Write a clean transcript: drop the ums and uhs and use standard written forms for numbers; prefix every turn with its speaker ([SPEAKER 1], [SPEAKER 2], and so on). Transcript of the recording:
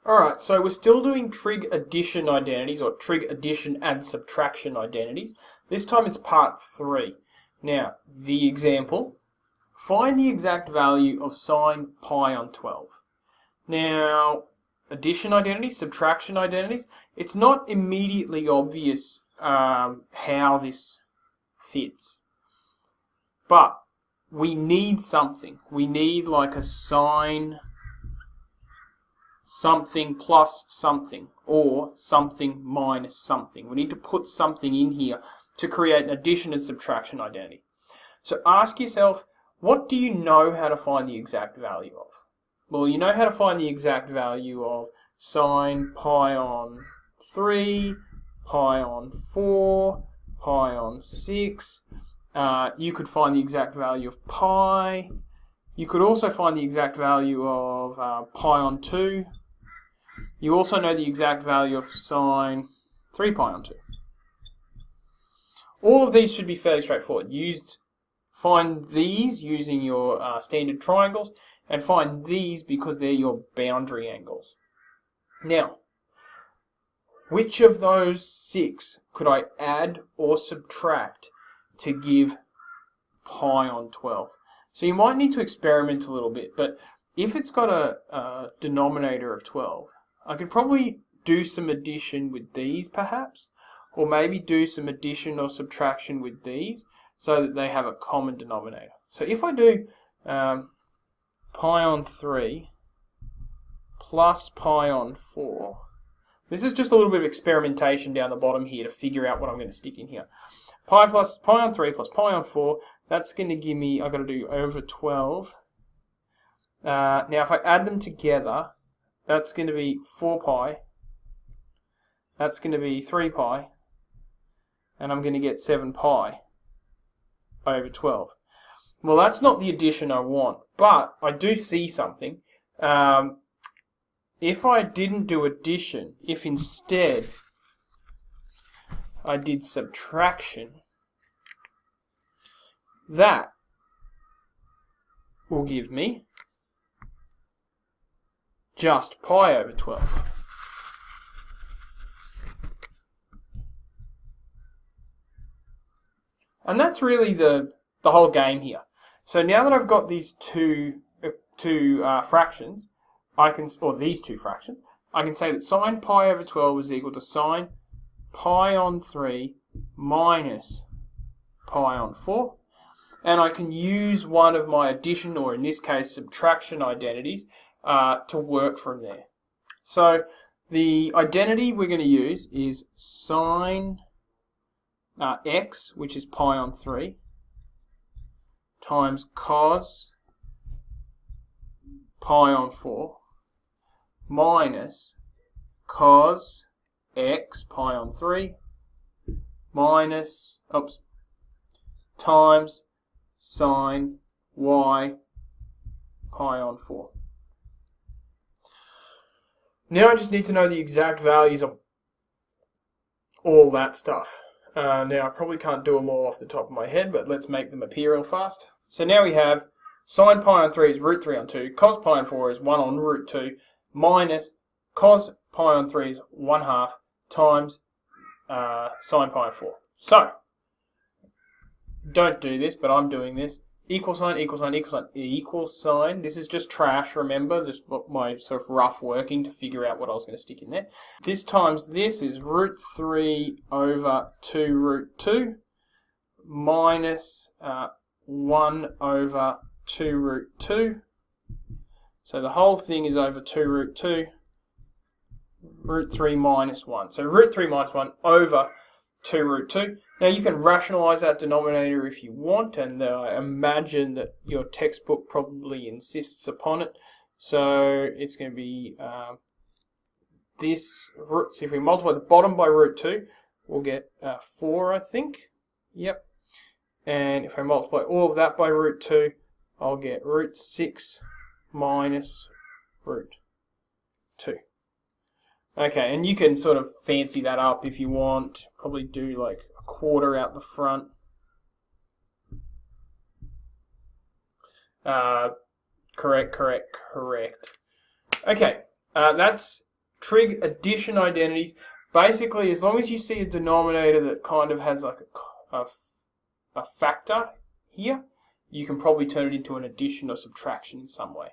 [SPEAKER 1] Alright, so we're still doing trig addition identities, or trig addition and subtraction identities. This time it's part 3. Now, the example, find the exact value of sine pi on 12. Now, addition identities, subtraction identities, it's not immediately obvious how this fits. But we need something. We need like a sine something plus something, or something minus something. We need to put something in here to create an addition and subtraction identity. So ask yourself, what do you know how to find the exact value of? Well, you know how to find the exact value of sine pi on 3, pi on 4, pi on 6. You could find the exact value of pi. You could also find the exact value of pi on 2. You also know the exact value of sine 3 pi on 2. All of these should be fairly straightforward. Find these using your standard triangles, and find these because they're your boundary angles. Now, which of those 6 could I add or subtract to give pi on 12? So you might need to experiment a little bit, but if it's got a denominator of 12, I could probably do some addition with these perhaps, or maybe do some addition or subtraction with these so that they have a common denominator. So if I do pi on 3 plus pi on 4, this is just a little bit of experimentation down the bottom here to figure out what I'm going to stick in here. Pi on 3 plus pi on 4, that's going to give me, I've got to do over 12. Now if I add them together, that's going to be 4 pi, that's going to be 3 pi, and I'm going to get 7 pi over 12. Well, that's not the addition I want, but I do see something. If I didn't do addition, if instead I did subtraction, that will give me just pi over 12. And that's really the whole game here. So now that I've got these two fractions, these two fractions, I can say that sine pi over 12 is equal to sine pi on 3 minus pi on 4. And I can use one of my addition, or in this case subtraction identities, to work from there. So the identity we're going to use is sine x, which is pi on 3, times cos pi on 4, minus cos x pi on 3, minus, times sine y pi on 4. Now I just need to know the exact values of all that stuff. Now I probably can't do them all off the top of my head, but let's make them appear real fast. So now we have sine pi on 3 is root 3 on 2, cos pi on 4 is 1 on root 2, minus cos pi on 3 is 1/2 times sine pi on 4. So, don't do this, but I'm doing this. Equal sign, equal sign, equal sign, equal sign. This is just trash, remember, just my sort of rough working to figure out what I was going to stick in there. This times this is root 3 over 2 root 2 minus 1 over 2 root 2. So the whole thing is over 2 root 2, root 3 minus 1. So root 3 minus 1 over 2 root 2. Now you can rationalize that denominator if you want, and I imagine that your textbook probably insists upon it. So it's going to be this root. So if we multiply the bottom by root 2, we'll get 4, I think. Yep. And if I multiply all of that by root 2, I'll get root 6 minus root 2. Okay, and you can sort of fancy that up if you want. Probably do like a quarter out the front. Correct. Okay, that's Trig addition identities. Basically, as long as you see a denominator that kind of has like a factor here, you can probably turn it into an addition or subtraction in some way.